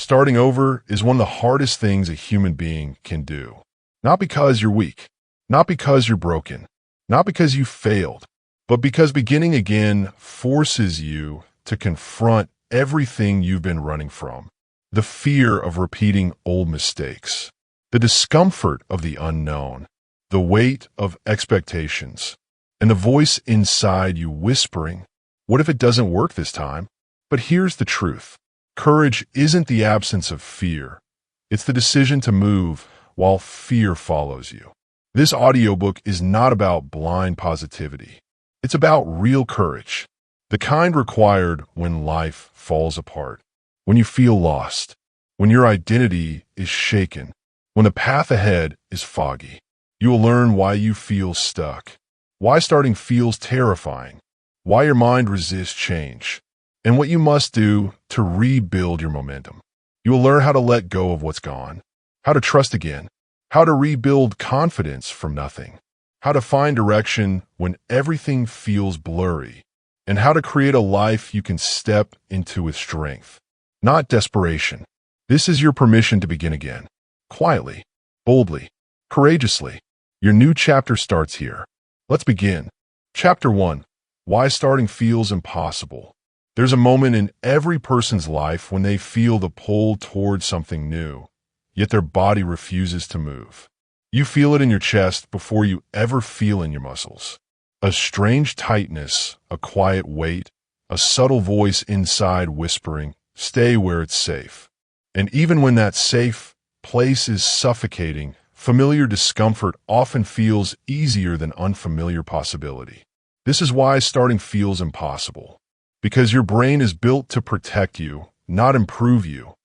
Starting over is one of the hardest things a human being can do. Not because you're weak, not because you're broken, not because you failed, but because beginning again forces you to confront everything you've been running from. The fear of repeating old mistakes, the discomfort of the unknown, the weight of expectations, and the voice inside you whispering, "What if it doesn't work this time?" But here's the truth. Courage isn't the absence of fear. It's the decision to move while fear follows you. This audiobook is not about blind positivity. It's about real courage, the kind required when life falls apart, when you feel lost, when your identity is shaken, when the path ahead is foggy. You will learn why you feel stuck, why starting feels terrifying, why your mind resists change, and what you must do to rebuild your momentum. You will learn how to let go of what's gone, how to trust again, how to rebuild confidence from nothing, how to find direction when everything feels blurry, and how to create a life you can step into with strength, not desperation. This is your permission to begin again, quietly, boldly, courageously. Your new chapter starts here. Let's begin. Chapter 1. Why starting feels impossible. There's a moment in every person's life when they feel the pull towards something new, yet their body refuses to move. You feel it in your chest before you ever feel in your muscles. A strange tightness, a quiet weight, a subtle voice inside whispering, "Stay where it's safe." And even when that safe place is suffocating, familiar discomfort often feels easier than unfamiliar possibility. This is why starting feels impossible. Because your brain is built to protect you, not improve you,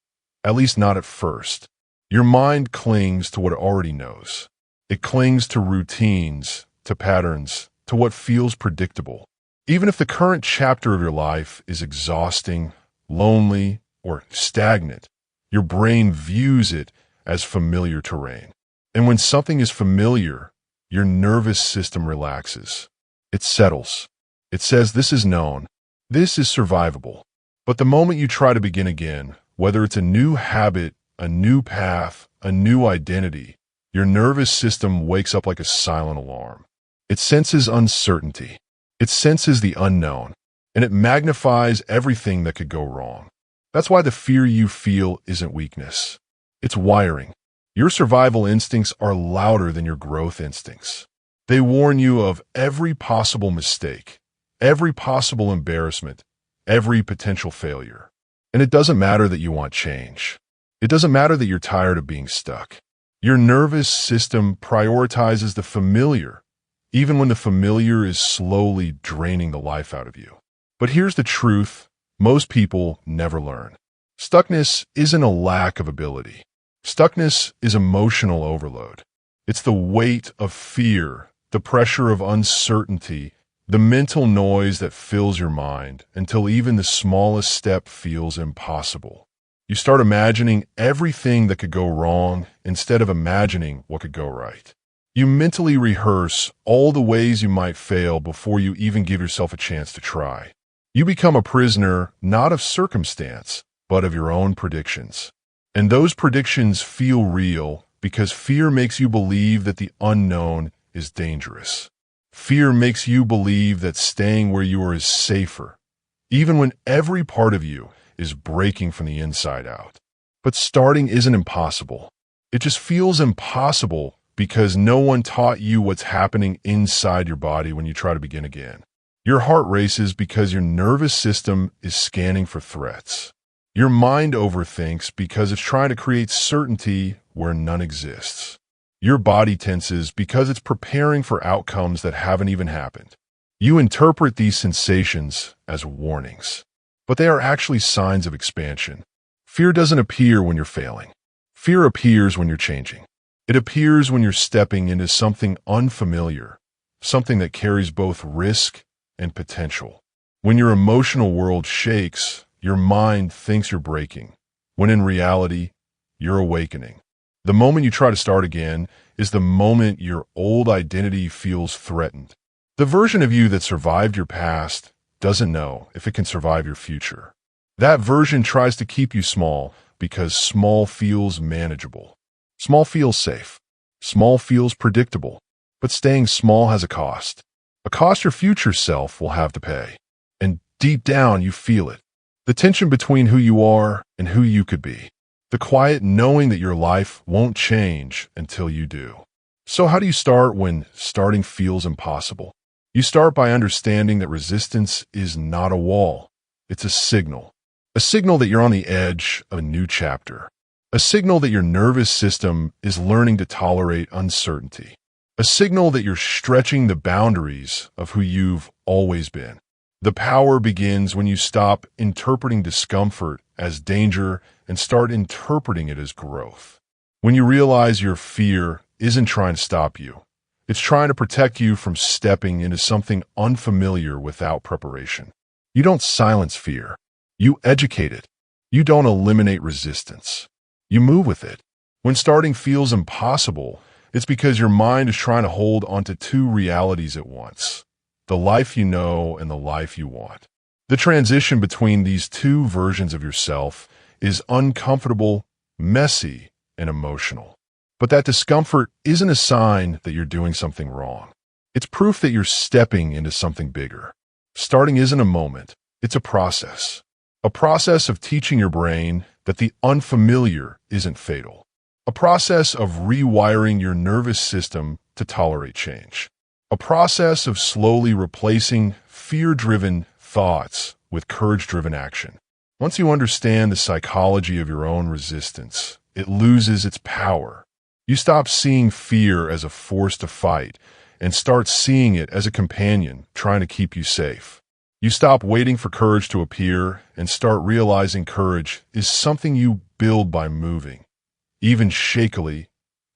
at least not at first. Your mind clings to what it already knows. It clings to routines, to patterns, to what feels predictable. Even if the current chapter of your life is exhausting, lonely, or stagnant, your brain views it as familiar terrain. And when something is familiar, your nervous system relaxes. It settles. It says, "This is known. This is survivable." But the moment you try to begin again, whether it's a new habit, a new path, a new identity, your nervous system wakes up like a silent alarm. It senses uncertainty. It senses the unknown, and it magnifies everything that could go wrong. That's why the fear you feel isn't weakness. It's wiring. Your survival instincts are louder than your growth instincts. They warn you of every possible mistake, every possible embarrassment, every potential failure. And it doesn't matter that you want change. It doesn't matter that you're tired of being stuck. Your nervous system prioritizes the familiar, even when the familiar is slowly draining the life out of you. But here's the truth most people never learn. Stuckness isn't a lack of ability. Stuckness is emotional overload. It's the weight of fear, the pressure of uncertainty, the mental noise that fills your mind until even the smallest step feels impossible. You start imagining everything that could go wrong instead of imagining what could go right. You mentally rehearse all the ways you might fail before you even give yourself a chance to try. You become a prisoner not of circumstance, but of your own predictions. And those predictions feel real because fear makes you believe that the unknown is dangerous. Fear makes you believe that staying where you are is safer, even when every part of you is breaking from the inside out. But starting isn't impossible. It just feels impossible because no one taught you what's happening inside your body when you try to begin again. Your heart races because your nervous system is scanning for threats. Your mind overthinks because it's trying to create certainty where none exists. Your body tenses because it's preparing for outcomes that haven't even happened. You interpret these sensations as warnings, but they are actually signs of expansion. Fear doesn't appear when you're failing. Fear appears when you're changing. It appears when you're stepping into something unfamiliar, something that carries both risk and potential. When your emotional world shakes, your mind thinks you're breaking, when in reality, you're awakening. The moment you try to start again is the moment your old identity feels threatened. The version of you that survived your past doesn't know if it can survive your future. That version tries to keep you small, because small feels manageable. Small feels safe. Small feels predictable. But staying small has a cost. A cost your future self will have to pay. And deep down, you feel it. The tension between who you are and who you could be. The quiet knowing that your life won't change until you do. So how do you start when starting feels impossible? You start by understanding that resistance is not a wall. It's a signal. A signal that you're on the edge of a new chapter. A signal that your nervous system is learning to tolerate uncertainty. A signal that you're stretching the boundaries of who you've always been. The power begins when you stop interpreting discomfort as danger and start interpreting it as growth. When you realize your fear isn't trying to stop you. It's trying to protect you from stepping into something unfamiliar without preparation. You don't silence fear. You educate it. You don't eliminate resistance. You move with it. When starting feels impossible, it's because your mind is trying to hold onto two realities at once. The life you know and the life you want. The transition between these two versions of yourself is uncomfortable, messy, and emotional. But that discomfort isn't a sign that you're doing something wrong. It's proof that you're stepping into something bigger. Starting isn't a moment. It's a process. A process of teaching your brain that the unfamiliar isn't fatal. A process of rewiring your nervous system to tolerate change. A process of slowly replacing fear-driven thoughts with courage-driven action. Once you understand the psychology of your own resistance, it loses its power. You stop seeing fear as a force to fight and start seeing it as a companion trying to keep you safe. You stop waiting for courage to appear and start realizing courage is something you build by moving, even shakily,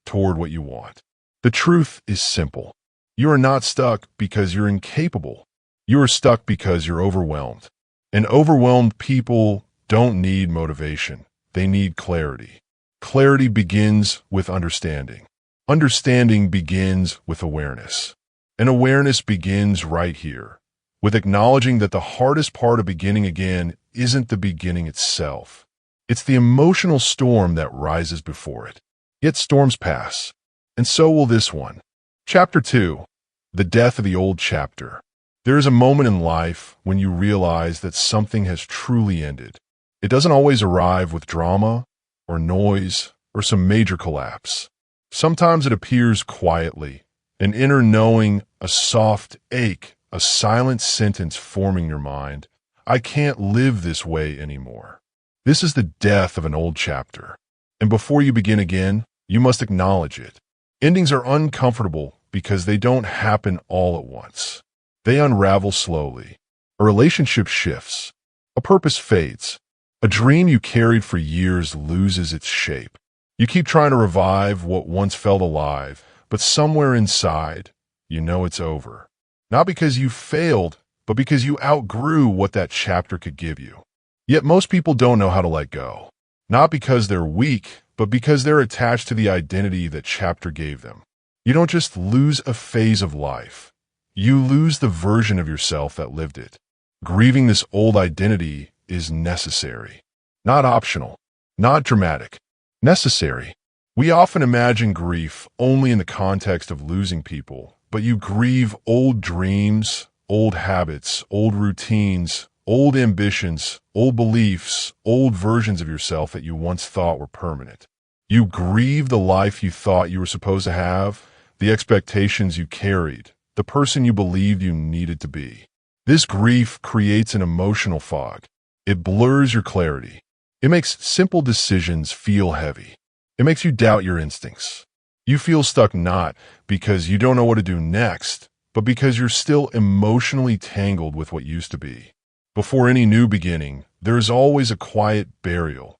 toward what you want. The truth is simple. You are not stuck because you're incapable. You are stuck because you're overwhelmed. And overwhelmed people don't need motivation. They need clarity. Clarity begins with understanding. Understanding begins with awareness. And awareness begins right here, with acknowledging that the hardest part of beginning again isn't the beginning itself. It's the emotional storm that rises before it. Yet storms pass, and so will this one. Chapter 2. The Death of the Old Chapter. There is a moment in life when you realize that something has truly ended. It doesn't always arrive with drama, or noise, or some major collapse. Sometimes it appears quietly, an inner knowing, a soft ache, a silent sentence forming your mind. I can't live this way anymore. This is the death of an old chapter. And before you begin again, you must acknowledge it. Endings are uncomfortable because they don't happen all at once. They unravel slowly. A relationship shifts. A purpose fades. A dream you carried for years loses its shape. You keep trying to revive what once felt alive, but somewhere inside, you know it's over. Not because you failed, but because you outgrew what that chapter could give you. Yet most people don't know how to let go. Not because they're weak, but because they're attached to the identity that chapter gave them. You don't just lose a phase of life. You lose the version of yourself that lived it. Grieving this old identity is necessary. Not optional. Not dramatic. Necessary. We often imagine grief only in the context of losing people, but you grieve old dreams, old habits, old routines, old ambitions, old beliefs, old versions of yourself that you once thought were permanent. You grieve the life you thought you were supposed to have, the expectations you carried, the person you believed you needed to be. This grief creates an emotional fog. It blurs your clarity. It makes simple decisions feel heavy. It makes you doubt your instincts. You feel stuck not because you don't know what to do next, but because you're still emotionally tangled with what used to be. Before any new beginning, there is always a quiet burial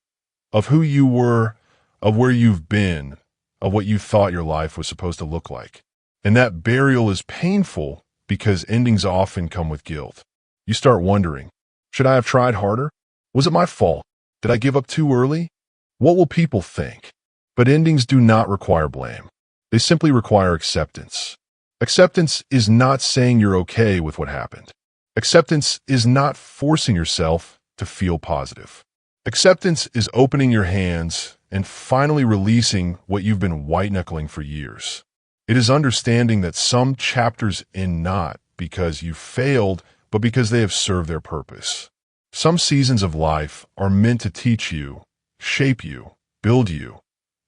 of who you were, of where you've been, of what you thought your life was supposed to look like. And that burial is painful because endings often come with guilt. You start wondering, should I have tried harder? Was it my fault? Did I give up too early? What will people think? But endings do not require blame. They simply require acceptance. Acceptance is not saying you're okay with what happened. Acceptance is not forcing yourself to feel positive. Acceptance is opening your hands and finally releasing what you've been white-knuckling for years. It is understanding that some chapters end not because you failed, but because they have served their purpose. Some seasons of life are meant to teach you, shape you, build you,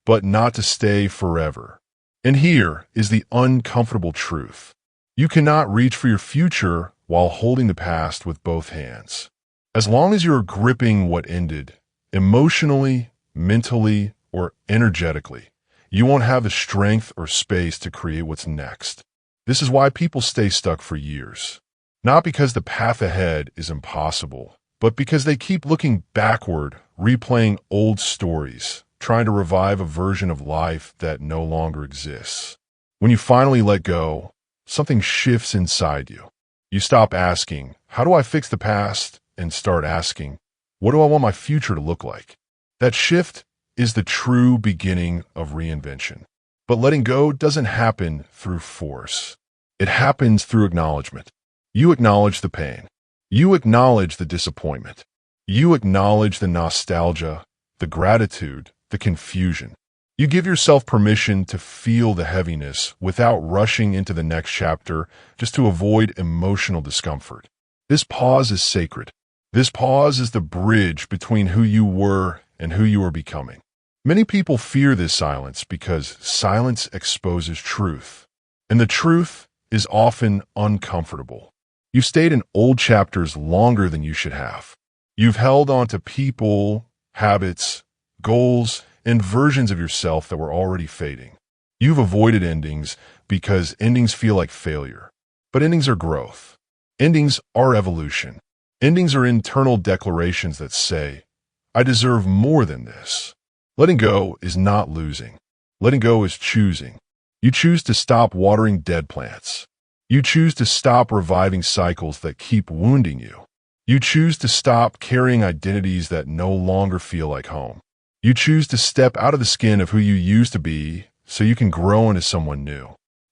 but not to stay forever. And here is the uncomfortable truth. You cannot reach for your future while holding the past with both hands. As long as you're gripping what ended, emotionally, mentally, or energetically, you won't have the strength or space to create what's next. This is why people stay stuck for years. Not because the path ahead is impossible, but because they keep looking backward, replaying old stories, trying to revive a version of life that no longer exists. When you finally let go, something shifts inside you. You stop asking, "How do I fix the past?" and start asking, "What do I want my future to look like?" That shift is the true beginning of reinvention. But letting go doesn't happen through force. It happens through acknowledgement. You acknowledge the pain. You acknowledge the disappointment. You acknowledge the nostalgia, the gratitude, the confusion. You give yourself permission to feel the heaviness without rushing into the next chapter just to avoid emotional discomfort. This pause is sacred. This pause is the bridge between who you were and who you are becoming. Many people fear this silence because silence exposes truth, and the truth is often uncomfortable. You've stayed in old chapters longer than you should have. You've held on to people, habits, goals, and versions of yourself that were already fading. You've avoided endings because endings feel like failure. But endings are growth. Endings are evolution. Endings are internal declarations that say, "I deserve more than this." Letting go is not losing. Letting go is choosing. You choose to stop watering dead plants. You choose to stop reviving cycles that keep wounding you. You choose to stop carrying identities that no longer feel like home. You choose to step out of the skin of who you used to be so you can grow into someone new.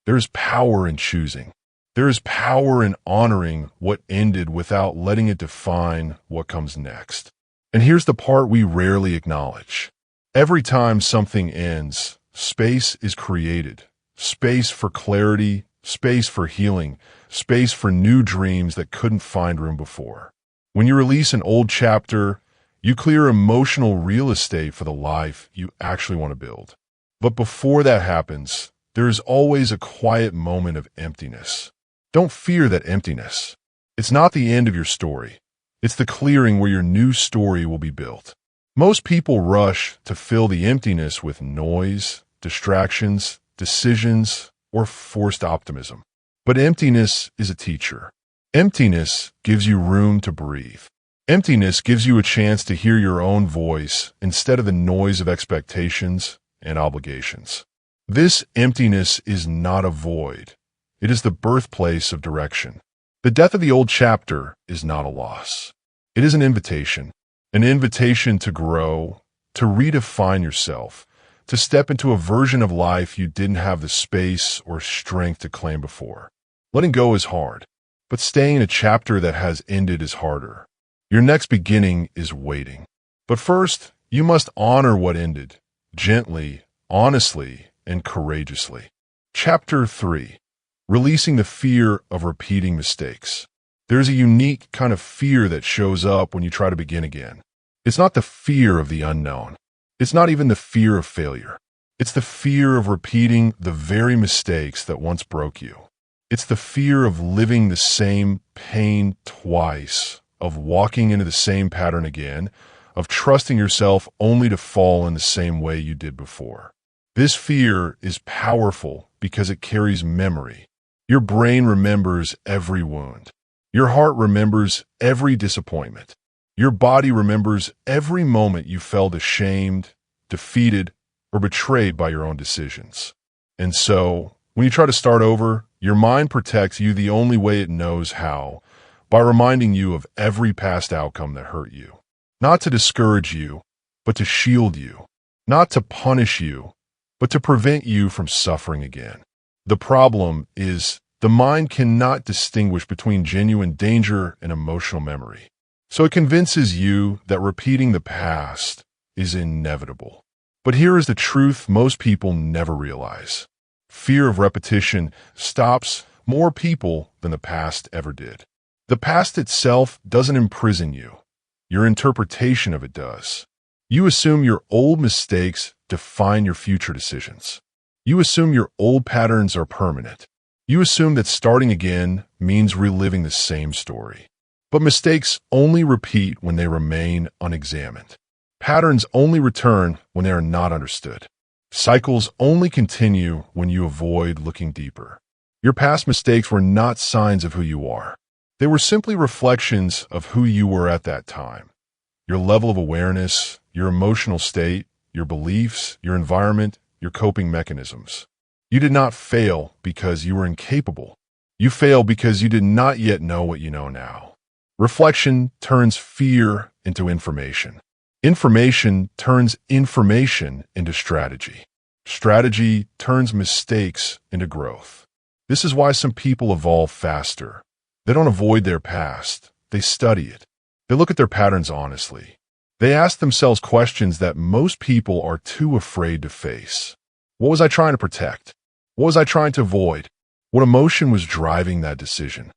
There is power in choosing. There is power in honoring what ended without letting it define what comes next. And here's the part we rarely acknowledge. Every time something ends, space is created. Space for clarity, space for healing, space for new dreams that couldn't find room before. When you release an old chapter, you clear emotional real estate for the life you actually want to build. But before that happens, there is always a quiet moment of emptiness. Don't fear that emptiness. It's not the end of your story. It's the clearing where your new story will be built. Most people rush to fill the emptiness with noise, distractions, decisions, or forced optimism. But emptiness is a teacher. Emptiness gives you room to breathe. Emptiness gives you a chance to hear your own voice instead of the noise of expectations and obligations. This emptiness is not a void. It is the birthplace of direction. The death of the old chapter is not a loss. It is an invitation to grow, to redefine yourself, to step into a version of life you didn't have the space or strength to claim before. Letting go is hard, but staying in a chapter that has ended is harder. Your next beginning is waiting. But first, you must honor what ended, gently, honestly, and courageously. Chapter 3. Releasing the fear of repeating mistakes. There's a unique kind of fear that shows up when you try to begin again. It's not the fear of the unknown. It's not even the fear of failure. It's the fear of repeating the very mistakes that once broke you. It's the fear of living the same pain twice, of walking into the same pattern again, of trusting yourself only to fall in the same way you did before. This fear is powerful because it carries memory. Your brain remembers every wound. Your heart remembers every disappointment. Your body remembers every moment you felt ashamed, defeated, or betrayed by your own decisions. And so, when you try to start over, your mind protects you the only way it knows how, by reminding you of every past outcome that hurt you. Not to discourage you, but to shield you. Not to punish you, but to prevent you from suffering again. The problem is the mind cannot distinguish between genuine danger and emotional memory. So it convinces you that repeating the past is inevitable. But here is the truth most people never realize. Fear of repetition stops more people than the past ever did. The past itself doesn't imprison you. Your interpretation of it does. You assume your old mistakes define your future decisions. You assume your old patterns are permanent. You assume that starting again means reliving the same story. But mistakes only repeat when they remain unexamined. Patterns only return when they are not understood. Cycles only continue when you avoid looking deeper. Your past mistakes were not signs of who you are. They were simply reflections of who you were at that time. Your level of awareness, your emotional state, your beliefs, your environment, your coping mechanisms. You did not fail because you were incapable. You failed because you did not yet know what you know now. Reflection turns fear into information. Information turns information into strategy. Strategy turns mistakes into growth. This is why some people evolve faster. They don't avoid their past. They study it. They look at their patterns honestly. They ask themselves questions that most people are too afraid to face. What was I trying to protect? What was I trying to avoid? What emotion was driving that decision?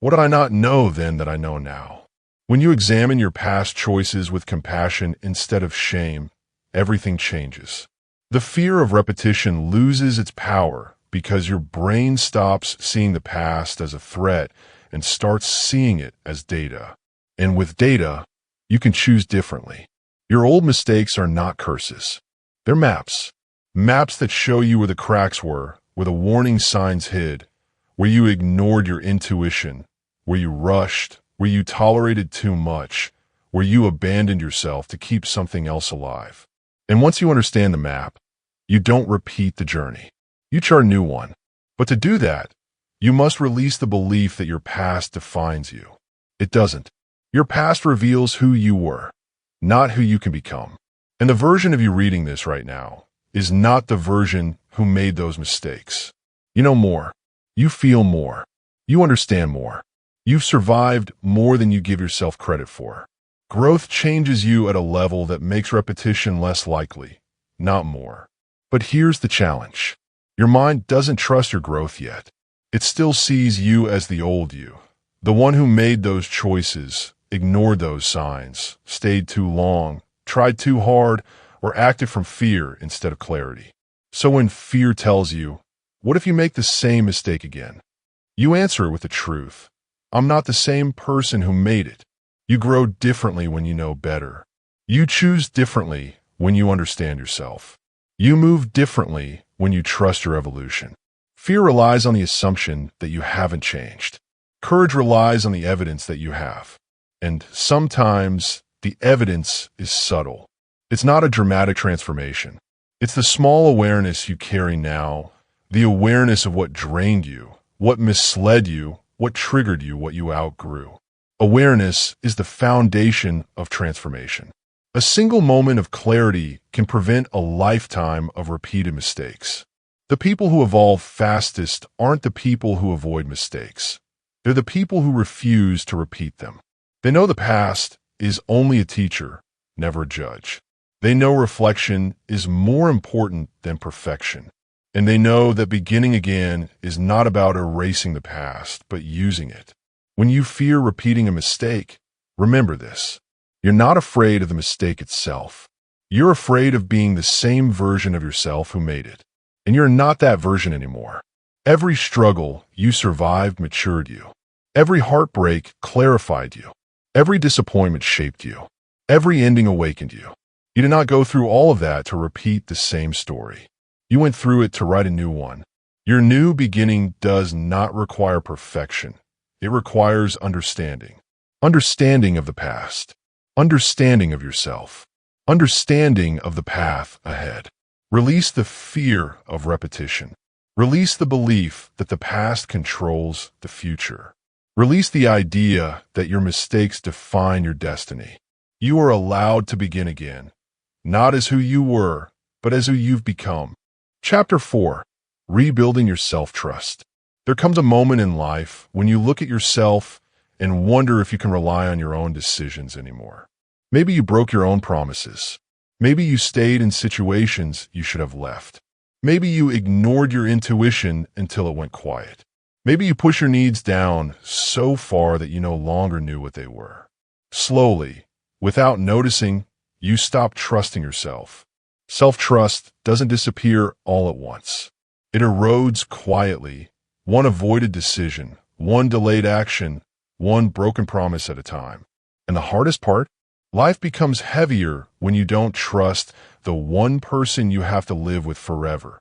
What did I not know then that I know now? When you examine your past choices with compassion instead of shame, everything changes. The fear of repetition loses its power because your brain stops seeing the past as a threat and starts seeing it as data. And with data, you can choose differently. Your old mistakes are not curses. They're maps. Maps that show you where the cracks were, where the warning signs hid, where you ignored your intuition, where you rushed, where you tolerated too much, where you abandoned yourself to keep something else alive. And once you understand the map, you don't repeat the journey. You chart a new one. But to do that, you must release the belief that your past defines you. It doesn't. Your past reveals who you were, not who you can become. And the version of you reading this right now is not the version who made those mistakes. You know more. You feel more. You understand more. You've survived more than you give yourself credit for. Growth changes you at a level that makes repetition less likely, not more. But here's the challenge. Your mind doesn't trust your growth yet. It still sees you as the old you, the one who made those choices, ignored those signs, stayed too long, tried too hard, or acted from fear instead of clarity. So when fear tells you, what if you make the same mistake again? You answer it with the truth. I'm not the same person who made it. You grow differently when you know better. You choose differently when you understand yourself. You move differently when you trust your evolution. Fear relies on the assumption that you haven't changed. Courage relies on the evidence that you have. And sometimes the evidence is subtle. It's not a dramatic transformation. It's the small awareness you carry now, the awareness of what drained you, what misled you, what triggered you, what you outgrew. Awareness is the foundation of transformation. A single moment of clarity can prevent a lifetime of repeated mistakes. The people who evolve fastest aren't the people who avoid mistakes. They're the people who refuse to repeat them. They know the past is only a teacher, never a judge. They know reflection is more important than perfection. And they know that beginning again is not about erasing the past, but using it. When you fear repeating a mistake, remember this. You're not afraid of the mistake itself. You're afraid of being the same version of yourself who made it. And you're not that version anymore. Every struggle you survived matured you. Every heartbreak clarified you. Every disappointment shaped you. Every ending awakened you. You did not go through all of that to repeat the same story. You went through it to write a new one. Your new beginning does not require perfection. It requires understanding. Understanding of the past. Understanding of yourself. Understanding of the path ahead. Release the fear of repetition. Release the belief that the past controls the future. Release the idea that your mistakes define your destiny. You are allowed to begin again, not as who you were, but as who you've become. Chapter 4. Rebuilding your self-trust. There comes a moment in life when you look at yourself and wonder if you can rely on your own decisions anymore. Maybe you broke your own promises. Maybe you stayed in situations you should have left. Maybe you ignored your intuition until it went quiet. Maybe you pushed your needs down so far that you no longer knew what they were. Slowly, without noticing, you stopped trusting yourself. Self-trust doesn't disappear all at once. It erodes quietly, one avoided decision, one delayed action, one broken promise at a time. And the hardest part? Life becomes heavier when you don't trust the one person you have to live with forever,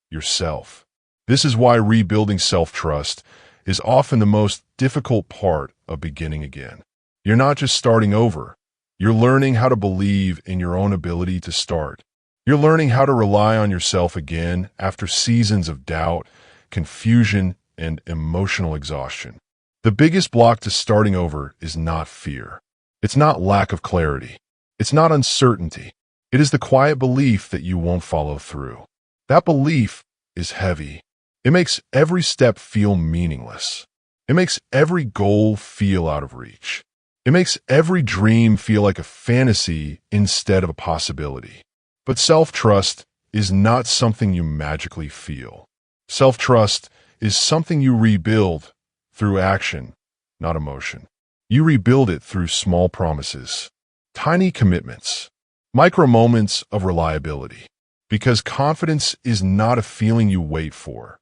yourself. This is why rebuilding self-trust is often the most difficult part of beginning again. You're not just starting over. You're learning how to believe in your own ability to start. You're learning how to rely on yourself again after seasons of doubt, confusion, and emotional exhaustion. The biggest block to starting over is not fear. It's not lack of clarity. It's not uncertainty. It is the quiet belief that you won't follow through. That belief is heavy. It makes every step feel meaningless. It makes every goal feel out of reach. It makes every dream feel like a fantasy instead of a possibility. But self-trust is not something you magically feel. Self-trust is something you rebuild through action, not emotion. You rebuild it through small promises, tiny commitments, micro moments of reliability. Because confidence is not a feeling you wait for.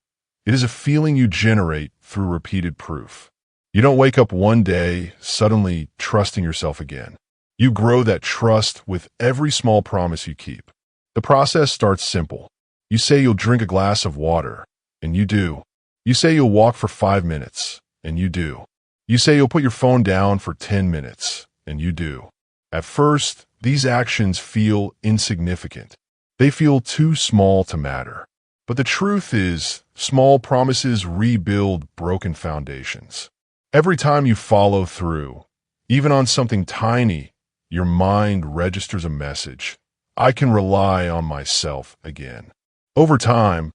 It is a feeling you generate through repeated proof. You don't wake up one day suddenly trusting yourself again. You grow that trust with every small promise you keep. The process starts simple. You say you'll drink a glass of water, and you do. You say you'll walk for 5 minutes, and you do. You say you'll put your phone down for 10 minutes, and you do. At first, these actions feel insignificant. They feel too small to matter. But the truth is, small promises rebuild broken foundations. Every time you follow through, even on something tiny, your mind registers a message. I can rely on myself again. Over time,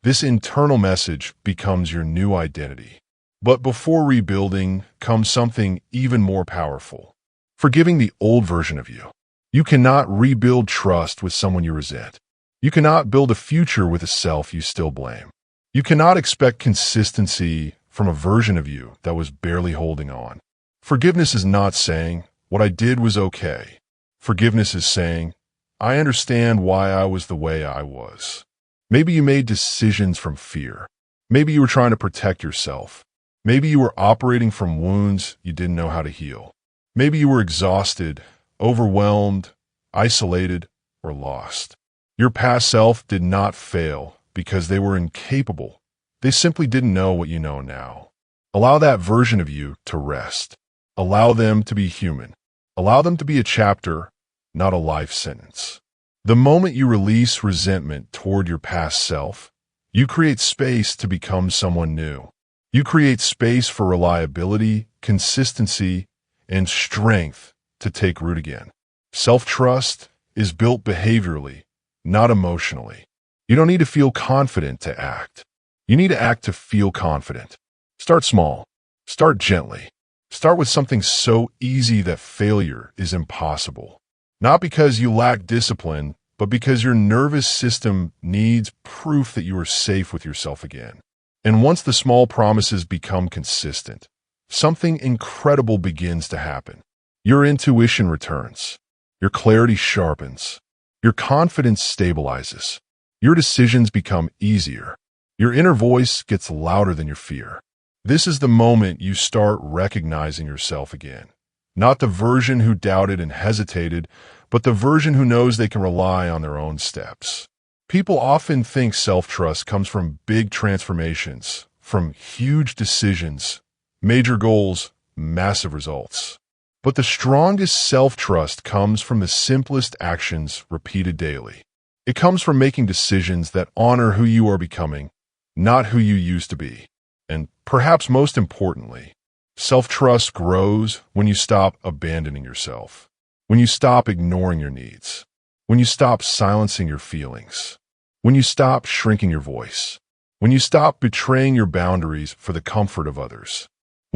this internal message becomes your new identity. But before rebuilding comes something even more powerful. Forgiving the old version of you. You cannot rebuild trust with someone you resent. You cannot build a future with a self you still blame. You cannot expect consistency from a version of you that was barely holding on. Forgiveness is not saying, what I did was okay. Forgiveness is saying, I understand why I was the way I was. Maybe you made decisions from fear. Maybe you were trying to protect yourself. Maybe you were operating from wounds you didn't know how to heal. Maybe you were exhausted, overwhelmed, isolated, or lost. Your past self did not fail because they were incapable. They simply didn't know what you know now. Allow that version of you to rest. Allow them to be human. Allow them to be a chapter, not a life sentence. The moment you release resentment toward your past self, you create space to become someone new. You create space for reliability, consistency, and strength to take root again. Self-trust is built behaviorally, not emotionally. You don't need to feel confident to act. You need to act to feel confident. Start small. Start gently. Start with something so easy that failure is impossible. Not because you lack discipline, but because your nervous system needs proof that you are safe with yourself again. And once the small promises become consistent, something incredible begins to happen. Your intuition returns. Your clarity sharpens. Your confidence stabilizes. Your decisions become easier. Your inner voice gets louder than your fear. This is the moment you start recognizing yourself again. Not the version who doubted and hesitated, but the version who knows they can rely on their own steps. People often think self-trust comes from big transformations, from huge decisions, major goals, massive results. But the strongest self-trust comes from the simplest actions repeated daily. It comes from making decisions that honor who you are becoming, not who you used to be. And perhaps most importantly, self-trust grows when you stop abandoning yourself, when you stop ignoring your needs, when you stop silencing your feelings, when you stop shrinking your voice, when you stop betraying your boundaries for the comfort of others,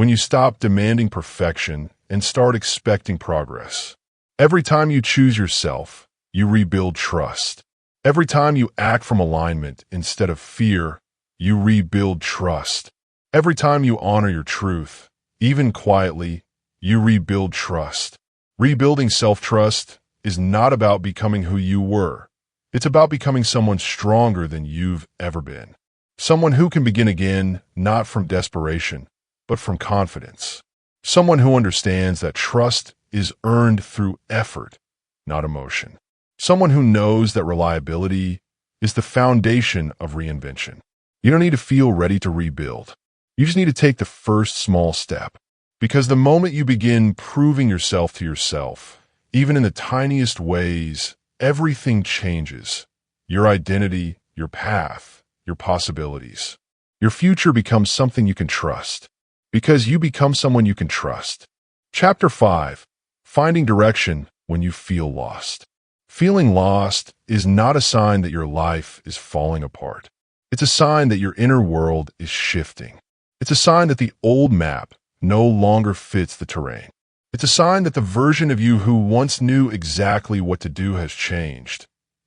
when you stop demanding perfection and start expecting progress. Every time you choose yourself, you rebuild trust. Every time you act from alignment instead of fear, you rebuild trust. Every time you honor your truth, even quietly, you rebuild trust. Rebuilding self-trust is not about becoming who you were. It's about becoming someone stronger than you've ever been. Someone who can begin again, not from desperation, but from confidence. Someone who understands that trust is earned through effort, not emotion. Someone who knows that reliability is the foundation of reinvention. You don't need to feel ready to rebuild. You just need to take the first small step. Because the moment you begin proving yourself to yourself, even in the tiniest ways, everything changes. Your identity, your path, your possibilities. Your future becomes something you can trust. Because you become someone you can trust. Chapter 5. Finding direction when you feel lost. Feeling lost is not a sign that your life is falling apart. It's a sign that your inner world is shifting. It's a sign that the old map no longer fits the terrain. It's a sign that the version of you who once knew exactly what to do has changed,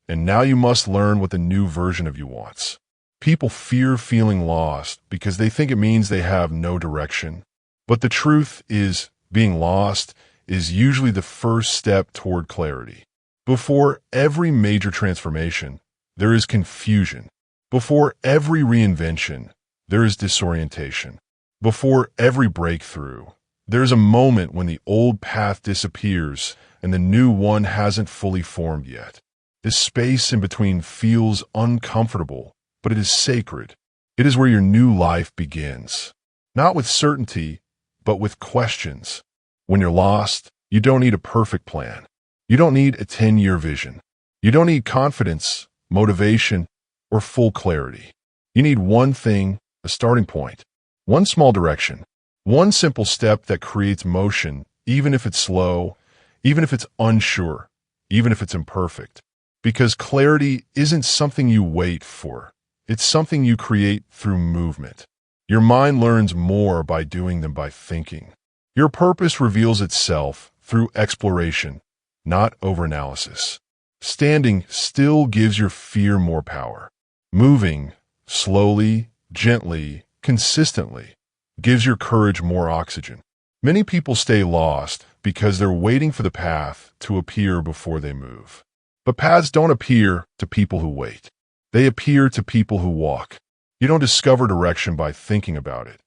and now you must learn what the new version of you wants. People fear feeling lost because they think it means they have no direction. But the truth is, being lost is usually the first step toward clarity. Before every major transformation, there is confusion. Before every reinvention, there is disorientation. Before every breakthrough, there is a moment when the old path disappears and the new one hasn't fully formed yet. This space in between feels uncomfortable, but it is sacred. It is where your new life begins. Not with certainty, but with questions. When you're lost, you don't need a perfect plan. You don't need a 10-year vision. You don't need confidence, motivation, or full clarity. You need one thing, a starting point. One small direction. One simple step that creates motion, even if it's slow, even if it's unsure, even if it's imperfect. Because clarity isn't something you wait for. It's something you create through movement. Your mind learns more by doing than by thinking. Your purpose reveals itself through exploration, not overanalysis. Standing still gives your fear more power. Moving, slowly, gently, consistently, gives your courage more oxygen. Many people stay lost because they're waiting for the path to appear before they move. But paths don't appear to people who wait. They appear to people who walk. You don't discover direction by thinking about it.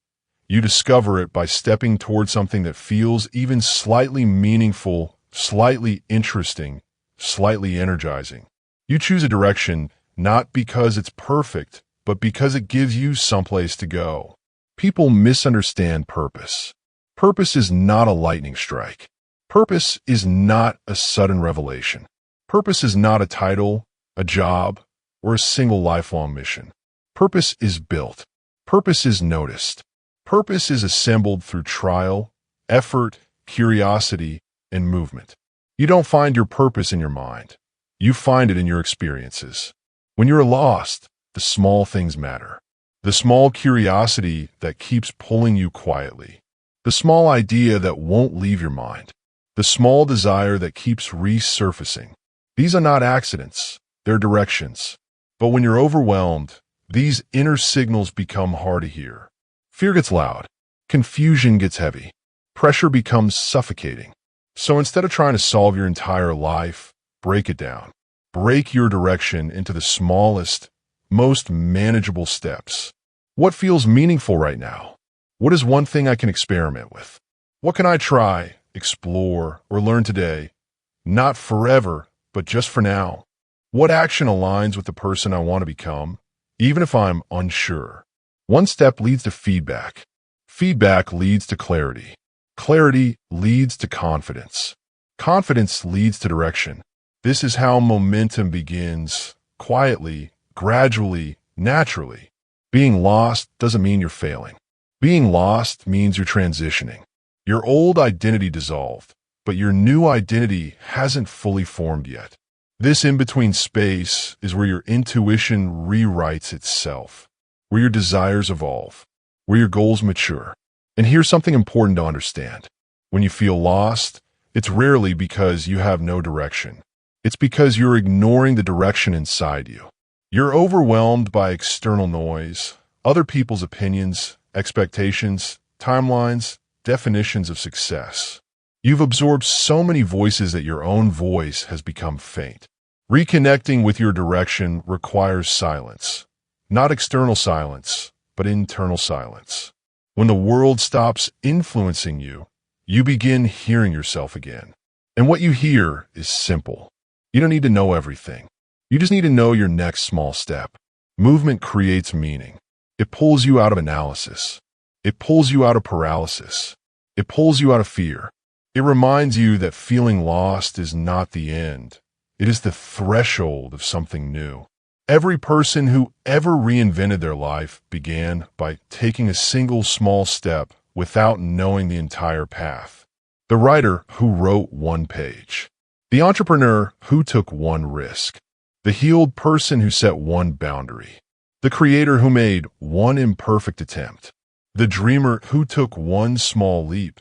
You discover it by stepping toward something that feels even slightly meaningful, slightly interesting, slightly energizing. You choose a direction not because it's perfect, but because it gives you someplace to go. People misunderstand purpose. Purpose is not a lightning strike. Purpose is not a sudden revelation. Purpose is not a title, a job, or a single lifelong mission. Purpose is built. Purpose is noticed. Purpose is assembled through trial, effort, curiosity, and movement. You don't find your purpose in your mind. You find it in your experiences. When you're lost, the small things matter. The small curiosity that keeps pulling you quietly. The small idea that won't leave your mind. The small desire that keeps resurfacing. These are not accidents. They're directions. But when you're overwhelmed, these inner signals become hard to hear. Fear gets loud. Confusion gets heavy. Pressure becomes suffocating. So instead of trying to solve your entire life, break it down. Break your direction into the smallest, most manageable steps. What feels meaningful right now? What is one thing I can experiment with? What can I try, explore, or learn today? Not forever, but just for now. What action aligns with the person I want to become, even if I'm unsure? One step leads to feedback. Feedback leads to clarity. Clarity leads to confidence. Confidence leads to direction. This is how momentum begins, quietly, gradually, naturally. Being lost doesn't mean you're failing. Being lost means you're transitioning. Your old identity dissolved, but your new identity hasn't fully formed yet. This in-between space is where your intuition rewrites itself, where your desires evolve, where your goals mature. And here's something important to understand. When you feel lost, it's rarely because you have no direction. It's because you're ignoring the direction inside you. You're overwhelmed by external noise, other people's opinions, expectations, timelines, definitions of success. You've absorbed so many voices that your own voice has become faint. Reconnecting with your direction requires silence. Not external silence, but internal silence. When the world stops influencing you, you begin hearing yourself again. And what you hear is simple. You don't need to know everything. You just need to know your next small step. Movement creates meaning. It pulls you out of analysis. It pulls you out of paralysis. It pulls you out of fear. It reminds you that feeling lost is not the end. It is the threshold of something new. Every person who ever reinvented their life began by taking a single small step without knowing the entire path. The writer who wrote one page. The entrepreneur who took one risk. The healed person who set one boundary. The creator who made one imperfect attempt. The dreamer who took one small leap.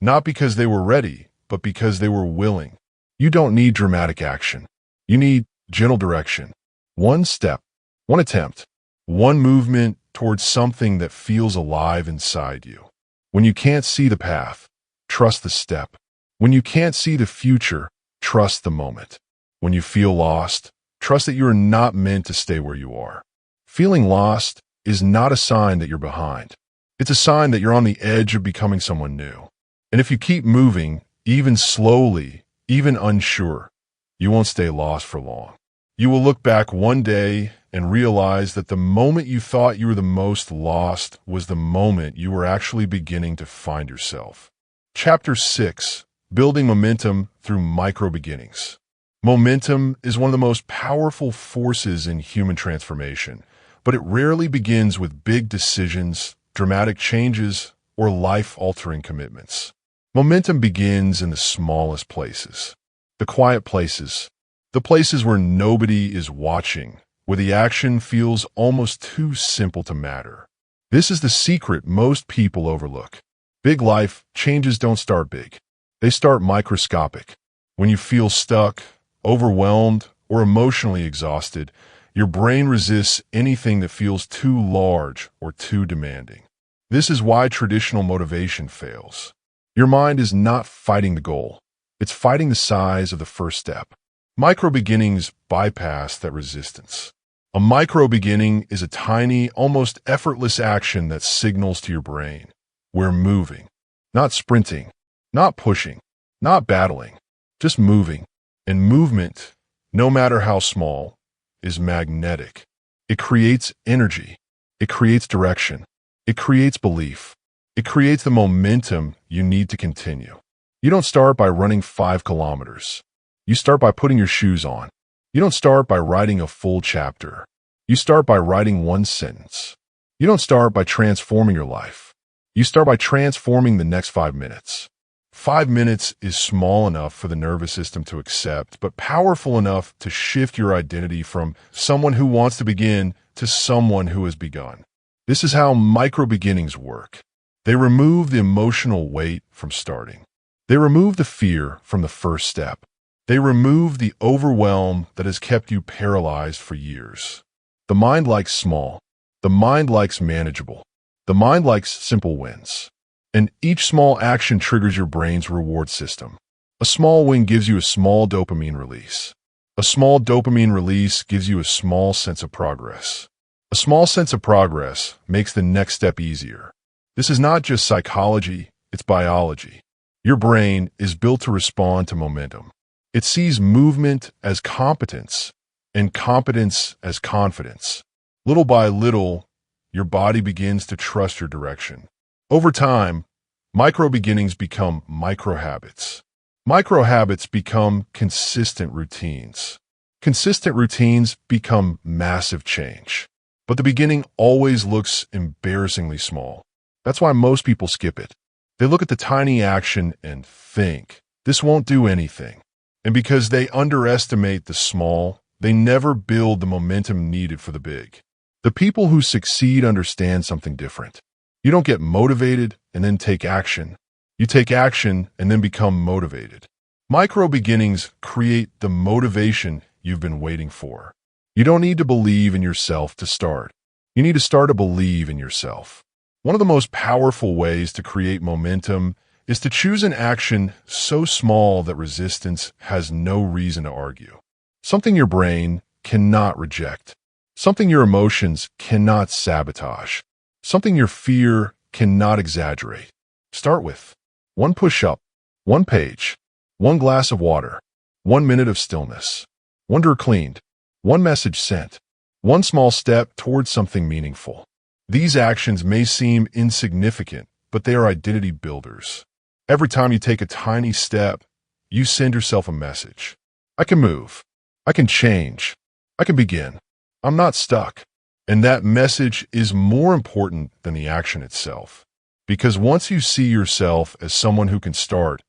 Not because they were ready, but because they were willing. You don't need dramatic action. You need gentle direction. One step, one attempt, one movement towards something that feels alive inside you. When you can't see the path, trust the step. When you can't see the future, trust the moment. When you feel lost, trust that you are not meant to stay where you are. Feeling lost is not a sign that you're behind. It's a sign that you're on the edge of becoming someone new. And if you keep moving, even slowly, even unsure, you won't stay lost for long. You will look back one day and realize that the moment you thought you were the most lost was the moment you were actually beginning to find yourself. Chapter 6. Building Momentum Through Micro Beginnings. Momentum is one of the most powerful forces in human transformation, but it rarely begins with big decisions, dramatic changes, or life-altering commitments. Momentum begins in the smallest places. The quiet places. The places where nobody is watching, where the action feels almost too simple to matter. This is the secret most people overlook. Big life changes don't start big. They start microscopic. When you feel stuck, overwhelmed, or emotionally exhausted, your brain resists anything that feels too large or too demanding. This is why traditional motivation fails. Your mind is not fighting the goal. It's fighting the size of the first step. Micro beginnings bypass that resistance. A micro beginning is a tiny, almost effortless action that signals to your brain, we're moving, not sprinting, not pushing, not battling, just moving. And movement, no matter how small, is magnetic. It creates energy. It creates direction. It creates belief. It creates the momentum you need to continue. You don't start by running 5 kilometers. You start by putting your shoes on. You don't start by writing a full chapter. You start by writing one sentence. You don't start by transforming your life. You start by transforming the next 5 minutes. 5 minutes is small enough for the nervous system to accept, but powerful enough to shift your identity from someone who wants to begin to someone who has begun. This is how micro beginnings work. They remove the emotional weight from starting. They remove the fear from the first step. They remove the overwhelm that has kept you paralyzed for years. The mind likes small. The mind likes manageable. The mind likes simple wins. And each small action triggers your brain's reward system. A small win gives you a small dopamine release. A small dopamine release gives you a small sense of progress. A small sense of progress makes the next step easier. This is not just psychology, it's biology. Your brain is built to respond to momentum. It sees movement as competence and competence as confidence. Little by little, your body begins to trust your direction. Over time, micro beginnings become micro habits. Micro habits become consistent routines. Consistent routines become massive change. But the beginning always looks embarrassingly small. That's why most people skip it. They look at the tiny action and think, this won't do anything. And because they underestimate the small, they never build the momentum needed for the big. The people who succeed understand something different. You don't get motivated and then take action. You take action and then become motivated. Micro beginnings create the motivation you've been waiting for. You don't need to believe in yourself to start. You need to start to believe in yourself. One of the most powerful ways to create momentum is to choose an action so small that resistance has no reason to argue. Something your brain cannot reject. Something your emotions cannot sabotage. Something your fear cannot exaggerate. Start with one push-up, one page, one glass of water, 1 minute of stillness, one door cleaned, one message sent, one small step towards something meaningful. These actions may seem insignificant, but they are identity builders. Every time you take a tiny step, you send yourself a message. I can move. I can change. I can begin. I'm not stuck. And that message is more important than the action itself. Because once you see yourself as someone who can start,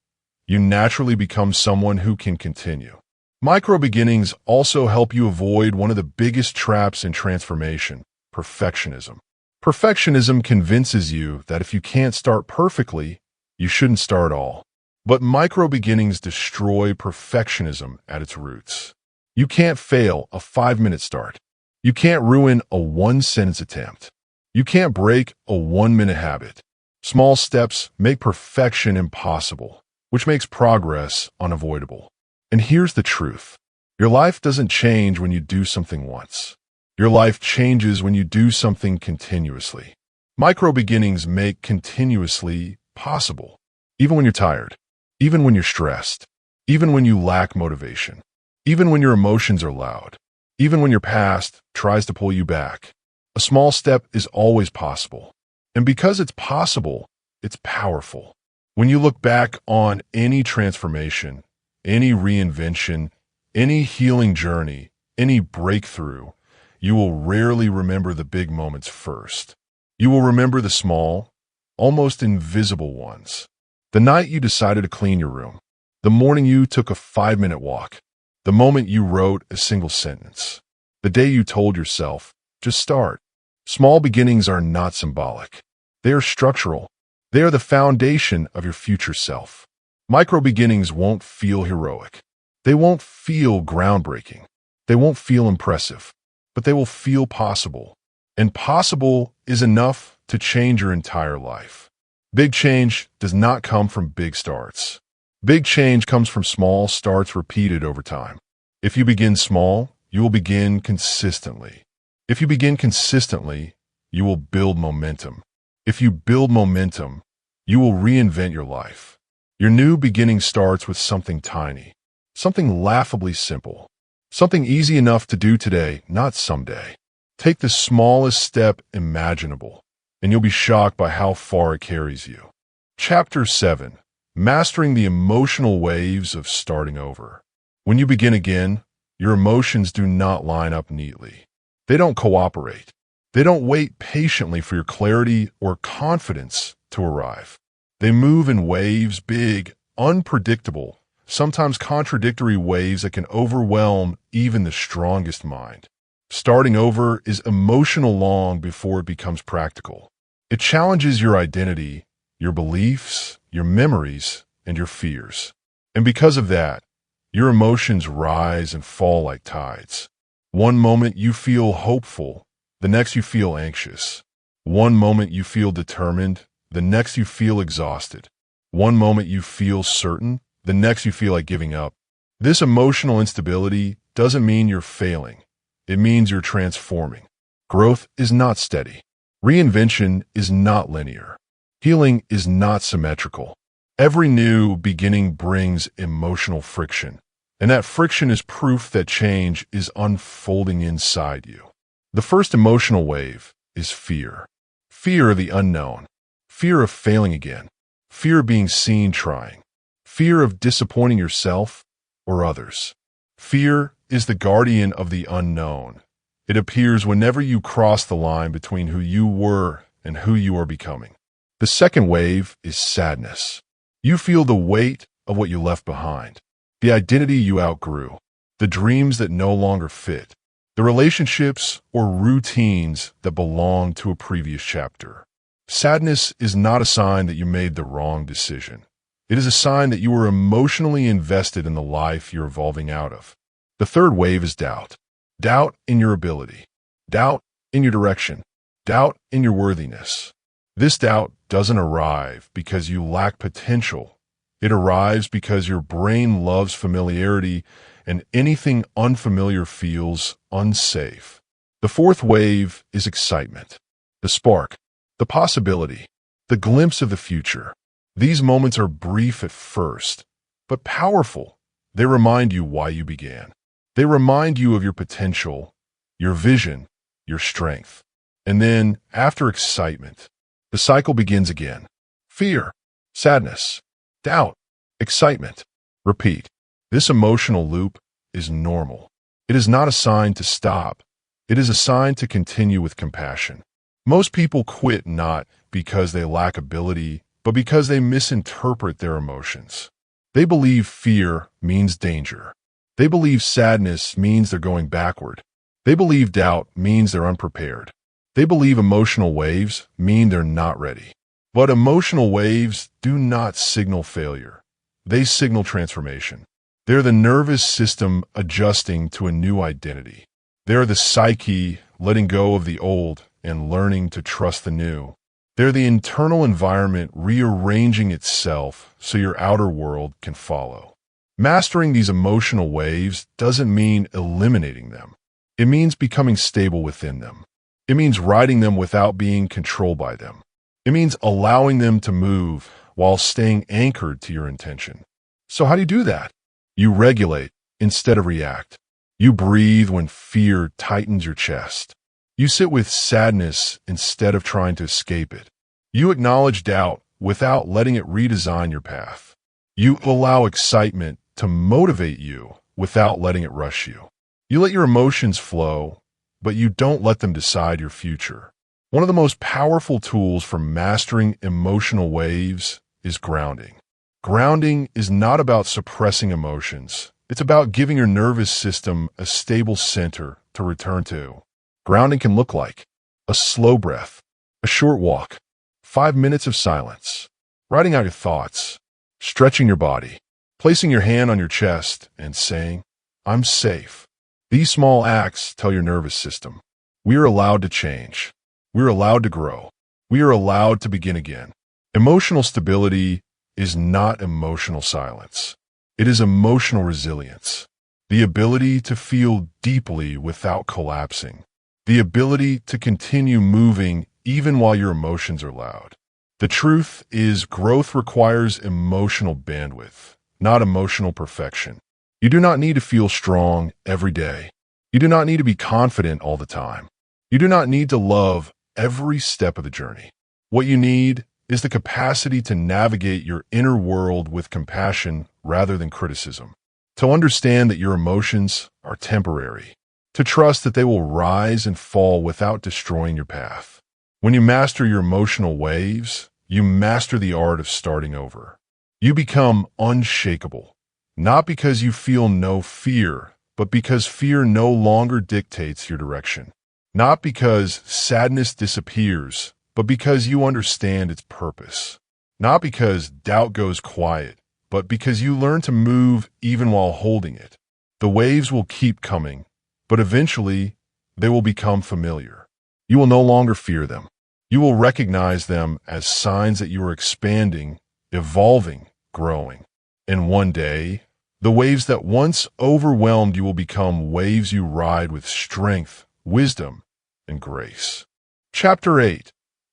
you naturally become someone who can continue. Micro beginnings also help you avoid one of the biggest traps in transformation: perfectionism. Perfectionism convinces you that if you can't start perfectly, you shouldn't start at all. But micro beginnings destroy perfectionism at its roots. You can't fail a 5-minute start. You can't ruin a 1-sentence attempt. You can't break a 1-minute habit. Small steps make perfection impossible, which makes progress unavoidable. And here's the truth. Your life doesn't change when you do something once. Your life changes when you do something continuously. Micro beginnings make continuously possible. Even when you're tired, even when you're stressed, even when you lack motivation, even when your emotions are loud, even when your past tries to pull you back, a small step is always possible. And because it's possible, it's powerful. When you look back on any transformation, any reinvention, any healing journey, any breakthrough, you will rarely remember the big moments first. You will remember the small, almost invisible ones. The night you decided to clean your room, the morning you took a 5-minute walk, the moment you wrote a single sentence, the day you told yourself, just start. Small beginnings are not symbolic. They are structural. They are the foundation of your future self. Micro beginnings won't feel heroic. They won't feel groundbreaking. They won't feel impressive, but they will feel possible. And possible is enough to change your entire life. Big change does not come from big starts. Big change comes from small starts repeated over time. If you begin small, you will begin consistently. If you begin consistently, you will build momentum. If you build momentum, you will reinvent your life. Your new beginning starts with something tiny, something laughably simple, something easy enough to do today, not someday. Take the smallest step imaginable, and you'll be shocked by how far it carries you. Chapter 7. Mastering the emotional waves of starting over. When you begin again, your emotions do not line up neatly. They don't cooperate. They don't wait patiently for your clarity or confidence to arrive. They move in waves, big, unpredictable, sometimes contradictory waves that can overwhelm even the strongest mind. Starting over is emotional long before it becomes practical. It challenges your identity, your beliefs, your memories, and your fears. And because of that, your emotions rise and fall like tides. One moment you feel hopeful, the next you feel anxious. One moment you feel determined, the next you feel exhausted. One moment you feel certain, the next you feel like giving up. This emotional instability doesn't mean you're failing. It means you're transforming. Growth is not steady. Reinvention is not linear. Healing is not symmetrical. Every new beginning brings emotional friction, and that friction is proof that change is unfolding inside you. The first emotional wave is fear. Fear of the unknown. Fear of failing again. Fear of being seen trying. Fear of disappointing yourself or others. Fear is the guardian of the unknown. It appears whenever you cross the line between who you were and who you are becoming. The second wave is sadness. You feel the weight of what you left behind, the identity you outgrew, the dreams that no longer fit, the relationships or routines that belong to a previous chapter. Sadness is not a sign that you made the wrong decision. It is a sign that you are emotionally invested in the life you're evolving out of. The third wave is doubt. Doubt in your ability. Doubt in your direction. Doubt in your worthiness. This doubt doesn't arrive because you lack potential. It arrives because your brain loves familiarity, and anything unfamiliar feels unsafe. The fourth wave is excitement. The spark. The possibility. The glimpse of the future. These moments are brief at first, but powerful. They remind you why you began. They remind you of your potential, your vision, your strength. And then, after excitement, the cycle begins again. Fear, sadness, doubt, excitement. Repeat. This emotional loop is normal. It is not a sign to stop. It is a sign to continue with compassion. Most people quit not because they lack ability, but because they misinterpret their emotions. They believe fear means danger. They believe sadness means they're going backward. They believe doubt means they're unprepared. They believe emotional waves mean they're not ready. But emotional waves do not signal failure. They signal transformation. They're the nervous system adjusting to a new identity. They're the psyche letting go of the old and learning to trust the new. They're the internal environment rearranging itself so your outer world can follow. Mastering these emotional waves doesn't mean eliminating them. It means becoming stable within them. It means riding them without being controlled by them. It means allowing them to move while staying anchored to your intention. So how do you do that? You regulate instead of react. You breathe when fear tightens your chest. You sit with sadness instead of trying to escape it. You acknowledge doubt without letting it redesign your path. You allow excitement to motivate you without letting it rush you. You let your emotions flow, but you don't let them decide your future. One of the most powerful tools for mastering emotional waves is grounding. Grounding is not about suppressing emotions. It's about giving your nervous system a stable center to return to. Grounding can look like a slow breath, a short walk, 5 minutes of silence, writing out your thoughts, stretching your body, placing your hand on your chest and saying, "I'm safe." These small acts tell your nervous system, we are allowed to change. We are allowed to grow. We are allowed to begin again. Emotional stability is not emotional silence. It is emotional resilience. The ability to feel deeply without collapsing. The ability to continue moving even while your emotions are loud. The truth is, growth requires emotional bandwidth, not emotional perfection. You do not need to feel strong every day. You do not need to be confident all the time. You do not need to love every step of the journey. What you need is the capacity to navigate your inner world with compassion rather than criticism. To understand that your emotions are temporary. To trust that they will rise and fall without destroying your path. When you master your emotional waves, you master the art of starting over. You become unshakable, not because you feel no fear, but because fear no longer dictates your direction. Not because sadness disappears, but because you understand its purpose. Not because doubt goes quiet, but because you learn to move even while holding it. The waves will keep coming, but eventually they will become familiar. You will no longer fear them. You will recognize them as signs that you are expanding, evolving, growing. And one day, the waves that once overwhelmed you will become waves you ride with strength, wisdom, and grace. Chapter 8.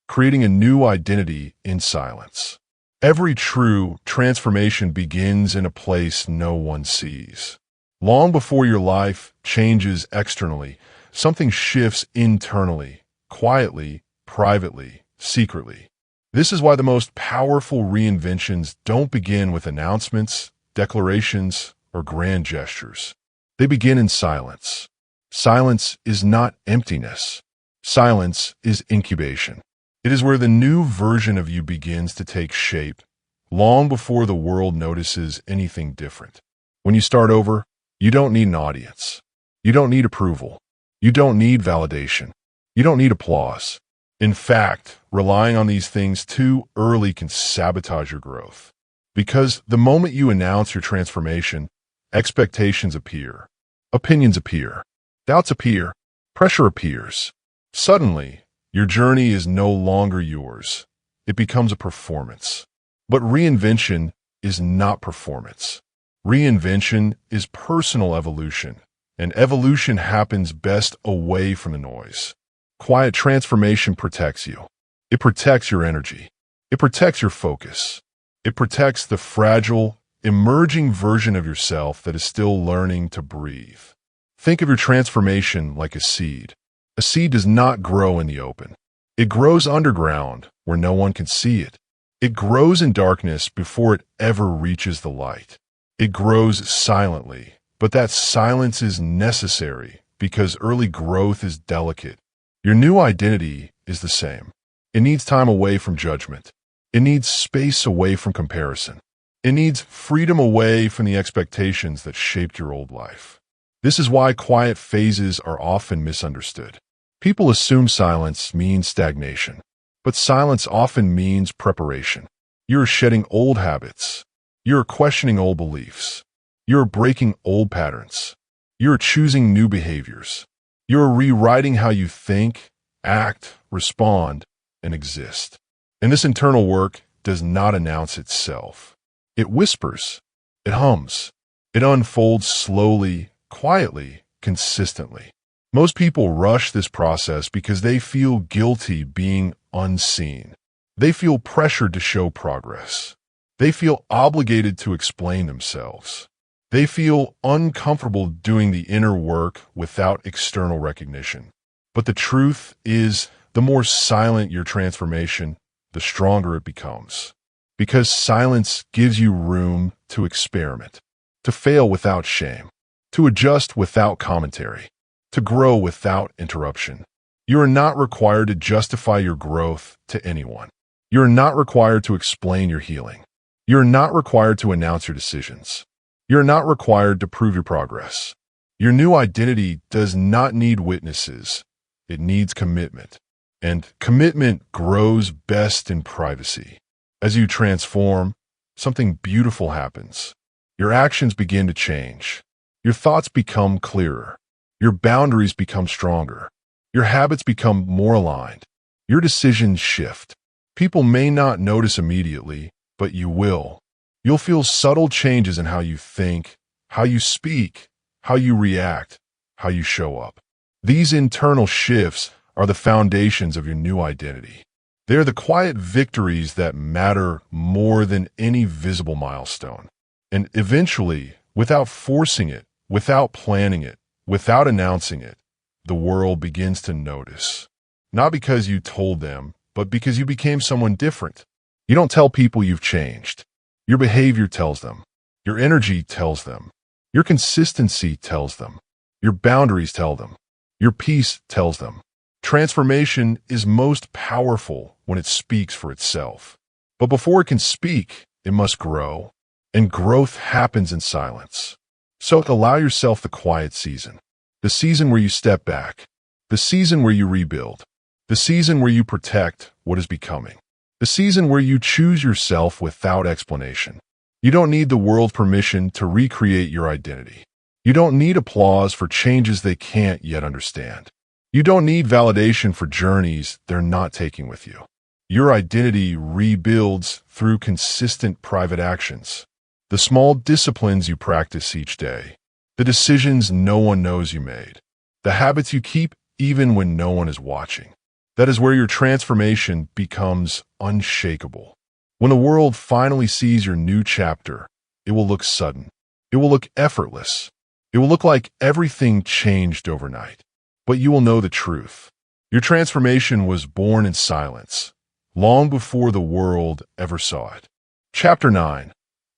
Creating a new identity in silence. Every true transformation begins in a place no one sees. Long before your life changes externally, something shifts internally, quietly, privately, secretly. This is why the most powerful reinventions don't begin with announcements, declarations, or grand gestures. They begin in silence. Silence is not emptiness. Silence is incubation. It is where the new version of you begins to take shape, long before the world notices anything different. When you start over, you don't need an audience. You don't need approval. You don't need validation. You don't need applause. In fact, relying on these things too early can sabotage your growth. Because the moment you announce your transformation, expectations appear, opinions appear, doubts appear, pressure appears. Suddenly, your journey is no longer yours. It becomes a performance. But reinvention is not performance. Reinvention is personal evolution, and evolution happens best away from the noise. Quiet transformation protects you. It protects your energy. It protects your focus. It protects the fragile, emerging version of yourself that is still learning to breathe. Think of your transformation like a seed. A seed does not grow in the open. It grows underground where no one can see it. It grows in darkness before it ever reaches the light. It grows silently, but that silence is necessary because early growth is delicate. Your new identity is the same. It needs time away from judgment. It needs space away from comparison. It needs freedom away from the expectations that shaped your old life. This is why quiet phases are often misunderstood. People assume silence means stagnation, but silence often means preparation. You're shedding old habits. You're questioning old beliefs. You're breaking old patterns. You're choosing new behaviors. You're rewriting how you think, act, respond, and exist. And this internal work does not announce itself. It whispers. It hums. It unfolds slowly, quietly, consistently. Most people rush this process because they feel guilty being unseen. They feel pressured to show progress. They feel obligated to explain themselves. They feel uncomfortable doing the inner work without external recognition. But the truth is, the more silent your transformation, the stronger it becomes. Because silence gives you room to experiment, to fail without shame, to adjust without commentary, to grow without interruption. You are not required to justify your growth to anyone. You are not required to explain your healing. You are not required to announce your decisions. You are not required to prove your progress. Your new identity does not need witnesses. It needs commitment. And commitment grows best in privacy. As you transform, something beautiful happens. Your actions begin to change. Your thoughts become clearer. Your boundaries become stronger. Your habits become more aligned. Your decisions shift. People may not notice immediately, but you will. You'll feel subtle changes in how you think, how you speak, how you react, how you show up. These internal shifts are the foundations of your new identity. They're the quiet victories that matter more than any visible milestone. And eventually, without forcing it, without planning it, without announcing it, the world begins to notice. Not because you told them, but because you became someone different. You don't tell people you've changed. Your behavior tells them. Your energy tells them. Your consistency tells them. Your boundaries tell them. Your peace tells them. Transformation is most powerful when it speaks for itself. But before it can speak, it must grow. And growth happens in silence. So allow yourself the quiet season. The season where you step back. The season where you rebuild. The season where you protect what is becoming. The season where you choose yourself without explanation. You don't need the world's permission to recreate your identity. You don't need applause for changes they can't yet understand. You don't need validation for journeys they're not taking with you. Your identity rebuilds through consistent private actions. The small disciplines you practice each day. The decisions no one knows you made. The habits you keep even when no one is watching. That is where your transformation becomes unshakable. When the world finally sees your new chapter, it will look sudden. It will look effortless. It will look like everything changed overnight. But you will know the truth. Your transformation was born in silence, long before the world ever saw it. Chapter 9.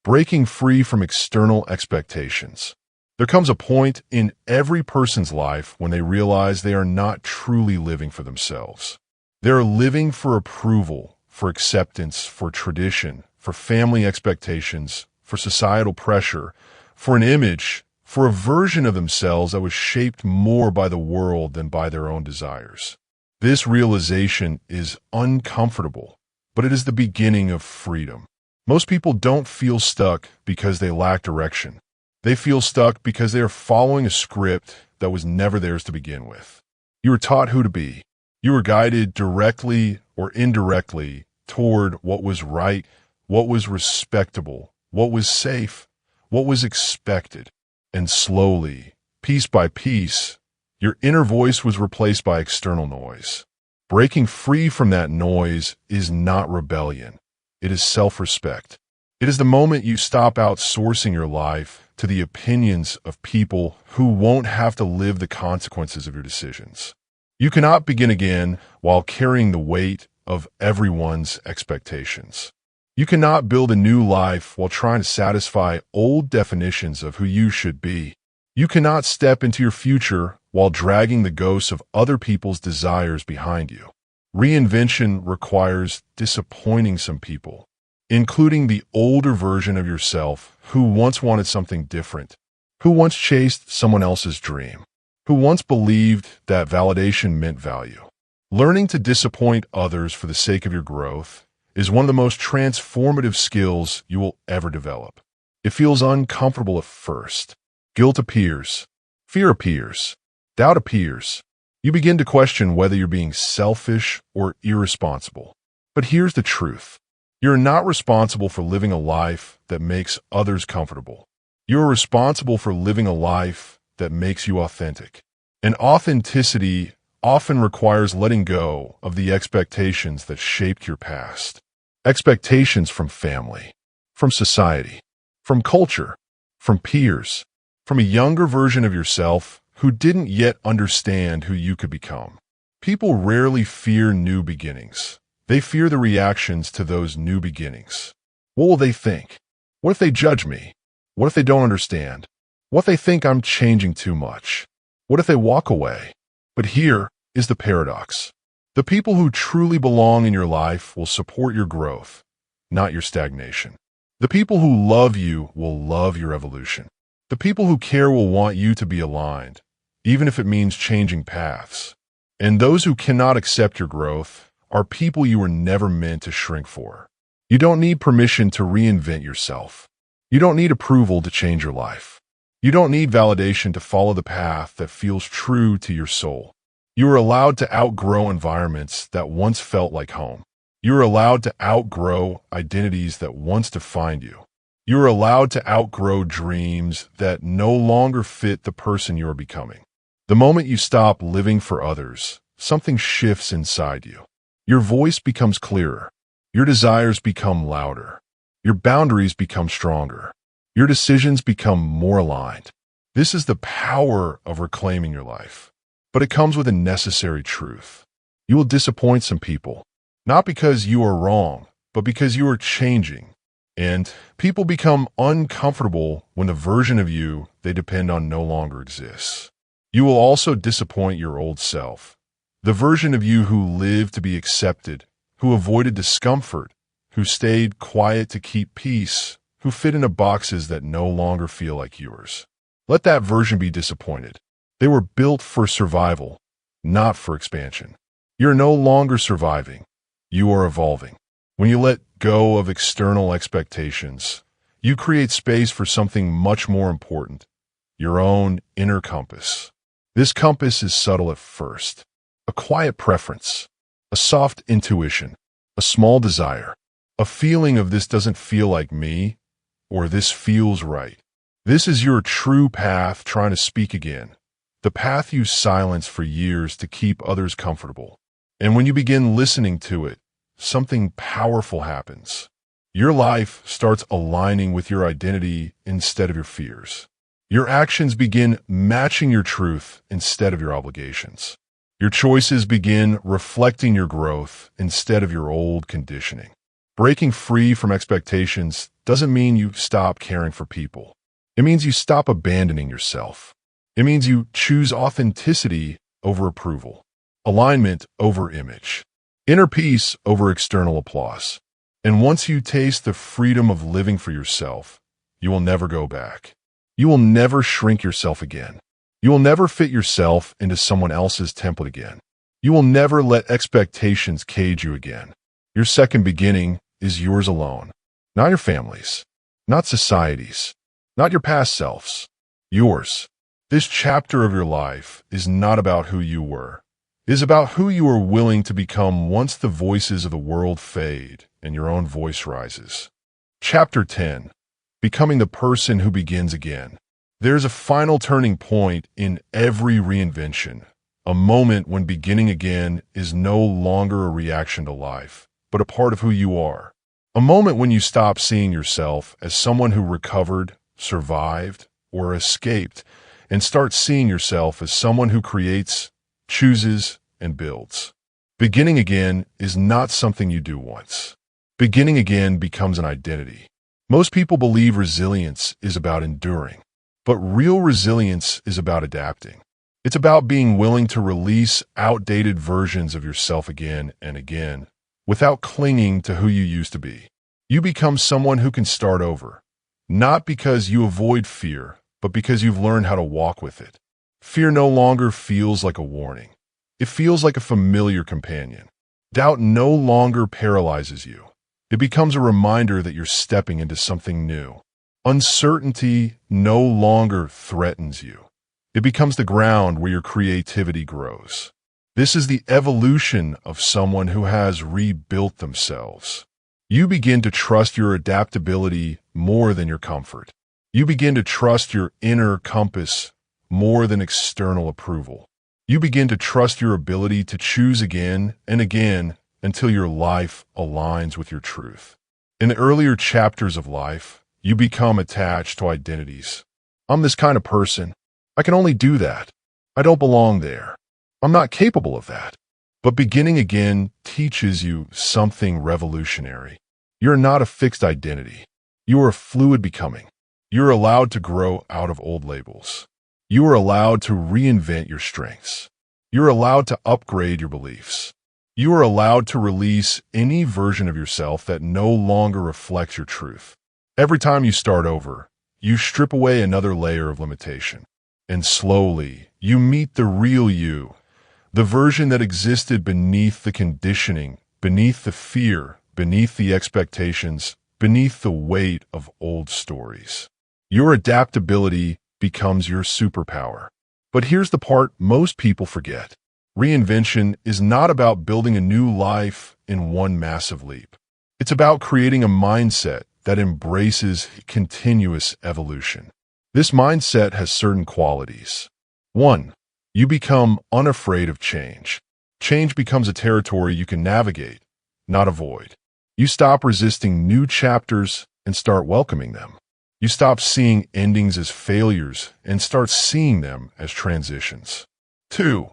Breaking free from external expectations. There comes a point in every person's life when they realize they are not truly living for themselves. They are living for approval, for acceptance, for tradition, for family expectations, for societal pressure, for an image, for a version of themselves that was shaped more by the world than by their own desires. This realization is uncomfortable, but it is the beginning of freedom. Most people don't feel stuck because they lack direction. They feel stuck because they are following a script that was never theirs to begin with. You were taught who to be. You were guided directly or indirectly toward what was right, what was respectable, what was safe, what was expected. And slowly, piece by piece, your inner voice was replaced by external noise. Breaking free from that noise is not rebellion. It is self-respect. It is the moment you stop outsourcing your life to the opinions of people who won't have to live the consequences of your decisions. You cannot begin again while carrying the weight of everyone's expectations. You cannot build a new life while trying to satisfy old definitions of who you should be. You cannot step into your future while dragging the ghosts of other people's desires behind you. Reinvention requires disappointing some people, including the older version of yourself who once wanted something different, who once chased someone else's dream, who once believed that validation meant value. Learning to disappoint others for the sake of your growth is one of the most transformative skills you will ever develop. It feels uncomfortable at first. Guilt appears. Fear appears. Doubt appears. You begin to question whether you're being selfish or irresponsible. But here's the truth. You're not responsible for living a life that makes others comfortable. You're responsible for living a life that makes you authentic. And authenticity often requires letting go of the expectations that shaped your past. Expectations from family, from society, from culture, from peers, from a younger version of yourself who didn't yet understand who you could become. People rarely fear new beginnings. They fear the reactions to those new beginnings. What will they think? What if they judge me? What if they don't understand? What if they think I'm changing too much? What if they walk away? But here is the paradox. The people who truly belong in your life will support your growth, not your stagnation. The people who love you will love your evolution. The people who care will want you to be aligned, even if it means changing paths. And those who cannot accept your growth are people you were never meant to shrink for. You don't need permission to reinvent yourself. You don't need approval to change your life. You don't need validation to follow the path that feels true to your soul. You are allowed to outgrow environments that once felt like home. You are allowed to outgrow identities that once defined you. You are allowed to outgrow dreams that no longer fit the person you are becoming. The moment you stop living for others, something shifts inside you. Your voice becomes clearer. Your desires become louder. Your boundaries become stronger. Your decisions become more aligned. This is the power of reclaiming your life. But it comes with a necessary truth. You will disappoint some people, not because you are wrong, but because you are changing. And people become uncomfortable when the version of you they depend on no longer exists. You will also disappoint your old self, the version of you who lived to be accepted, who avoided discomfort, who stayed quiet to keep peace, who fit into boxes that no longer feel like yours. Let that version be disappointed. They were built for survival, not for expansion. You're no longer surviving. You are evolving. When you let go of external expectations, you create space for something much more important, your own inner compass. This compass is subtle at first, a quiet preference, a soft intuition, a small desire, a feeling of this doesn't feel like me, or this feels right. This is your true path trying to speak again, the path you silence for years to keep others comfortable. And when you begin listening to it, something powerful happens. Your life starts aligning with your identity instead of your fears. Your actions begin matching your truth instead of your obligations. Your choices begin reflecting your growth instead of your old conditioning. Breaking free from expectations doesn't mean you stop caring for people. It means you stop abandoning yourself. It means you choose authenticity over approval, alignment over image, inner peace over external applause. And once you taste the freedom of living for yourself, you will never go back. You will never shrink yourself again. You will never fit yourself into someone else's template again. You will never let expectations cage you again. Your second beginning is yours alone. Not your family's, not society's, not your past selves. Yours. This chapter of your life is not about who you were. It is about who you are willing to become once the voices of the world fade and your own voice rises. Chapter 10. Becoming the person who begins again. There's a final turning point in every reinvention, a moment when beginning again is no longer a reaction to life, but a part of who you are. A moment when you stop seeing yourself as someone who recovered, survived, or escaped, and start seeing yourself as someone who creates, chooses, and builds. Beginning again is not something you do once. Beginning again becomes an identity. Most people believe resilience is about enduring, but real resilience is about adapting. It's about being willing to release outdated versions of yourself again and again, without clinging to who you used to be. You become someone who can start over, not because you avoid fear, but because you've learned how to walk with it. Fear no longer feels like a warning. It feels like a familiar companion. Doubt no longer paralyzes you. It becomes a reminder that you're stepping into something new. Uncertainty no longer threatens you. It becomes the ground where your creativity grows. This is the evolution of someone who has rebuilt themselves. You begin to trust your adaptability more than your comfort. You begin to trust your inner compass more than external approval. You begin to trust your ability to choose again and again until your life aligns with your truth. In the earlier chapters of life, you become attached to identities. I'm this kind of person. I can only do that. I don't belong there. I'm not capable of that. But beginning again teaches you something revolutionary. You're not a fixed identity. You are a fluid becoming. You're allowed to grow out of old labels. You are allowed to reinvent your strengths. You're allowed to upgrade your beliefs. You are allowed to release any version of yourself that no longer reflects your truth. Every time you start over, you strip away another layer of limitation. And slowly, you meet the real you, the version that existed beneath the conditioning, beneath the fear, beneath the expectations, beneath the weight of old stories. Your adaptability becomes your superpower. But here's the part most people forget. Reinvention is not about building a new life in one massive leap. It's about creating a mindset that embraces continuous evolution. This mindset has certain qualities. 1. You become unafraid of change. Change becomes a territory you can navigate, not avoid. You stop resisting new chapters and start welcoming them. You stop seeing endings as failures and start seeing them as transitions. 2.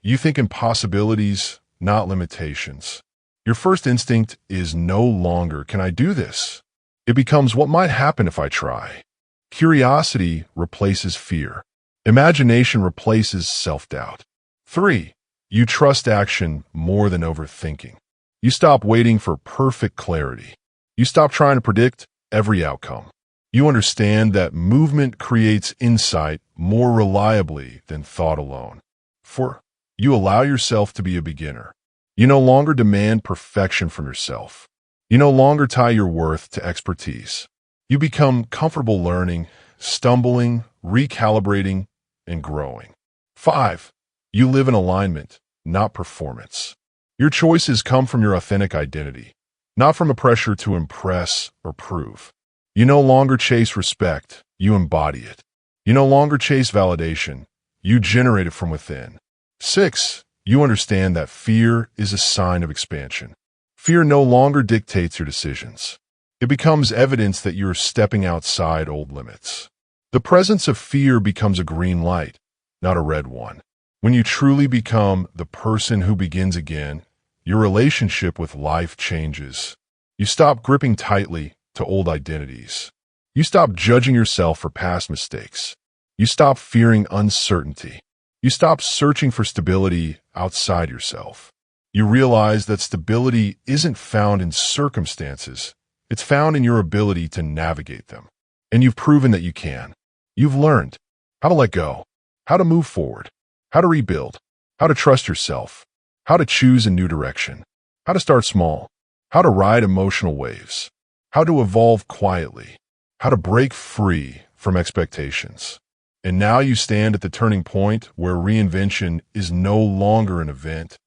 You think in possibilities, not limitations. Your first instinct is no longer, can I do this? It becomes, what might happen if I try? Curiosity replaces fear. Imagination replaces self-doubt. 3. You trust action more than overthinking. You stop waiting for perfect clarity. You stop trying to predict every outcome. You understand that movement creates insight more reliably than thought alone. 4. You allow yourself to be a beginner. You no longer demand perfection from yourself. You no longer tie your worth to expertise. You become comfortable learning, stumbling, recalibrating, and growing. 5. You live in alignment, not performance. Your choices come from your authentic identity, not from a pressure to impress or prove. You no longer chase respect, you embody it. You no longer chase validation, you generate it from within. 6. You understand that fear is a sign of expansion. Fear no longer dictates your decisions. It becomes evidence that you're stepping outside old limits. The presence of fear becomes a green light, not a red one. When you truly become the person who begins again, your relationship with life changes. You stop gripping tightly to old identities. You stop judging yourself for past mistakes. You stop fearing uncertainty. You stop searching for stability outside yourself. You realize that stability isn't found in circumstances. It's found in your ability to navigate them. And you've proven that you can. You've learned how to let go, how to move forward, how to rebuild, how to trust yourself. how to choose a new direction, how to start small, how to ride emotional waves, how to evolve quietly, how to break free from expectations. And now you stand at the turning point where reinvention is no longer an event.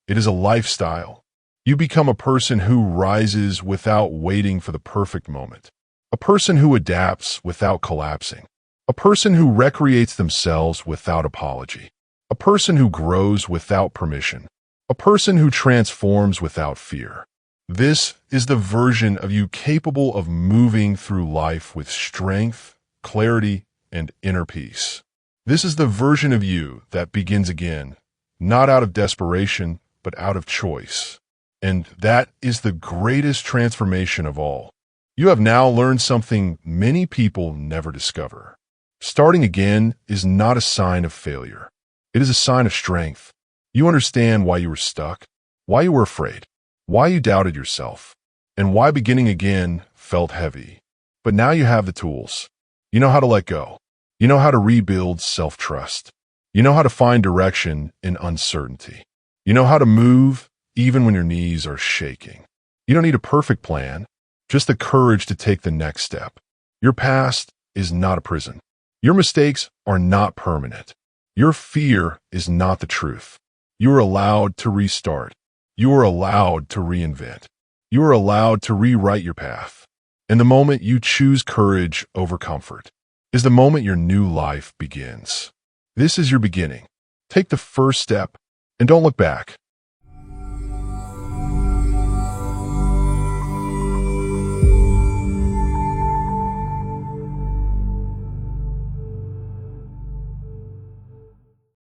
It is a lifestyle. You become a person who rises without waiting for the perfect moment, a person who adapts without collapsing, a person who recreates themselves without apology, a person who grows without permission, a person who transforms without fear. This is the version of you capable of moving through life with strength, clarity, and inner peace. This is the version of you that begins again, not out of desperation, but out of choice. And that is the greatest transformation of all. You have now learned something many people never discover. Starting again is not a sign of failure. It is a sign of strength. You understand why you were stuck, why you were afraid, why you doubted yourself, and why beginning again felt heavy. But now you have the tools. You know how to let go. You know how to rebuild self-trust. You know how to find direction in uncertainty. You know how to move even when your knees are shaking. You don't need a perfect plan, just the courage to take the next step. Your past is not a prison. Your mistakes are not permanent. Your fear is not the truth. You are allowed to restart. You are allowed to reinvent. You are allowed to rewrite your path. And the moment you choose courage over comfort is the moment your new life begins. This is your beginning. Take the first step and don't look back.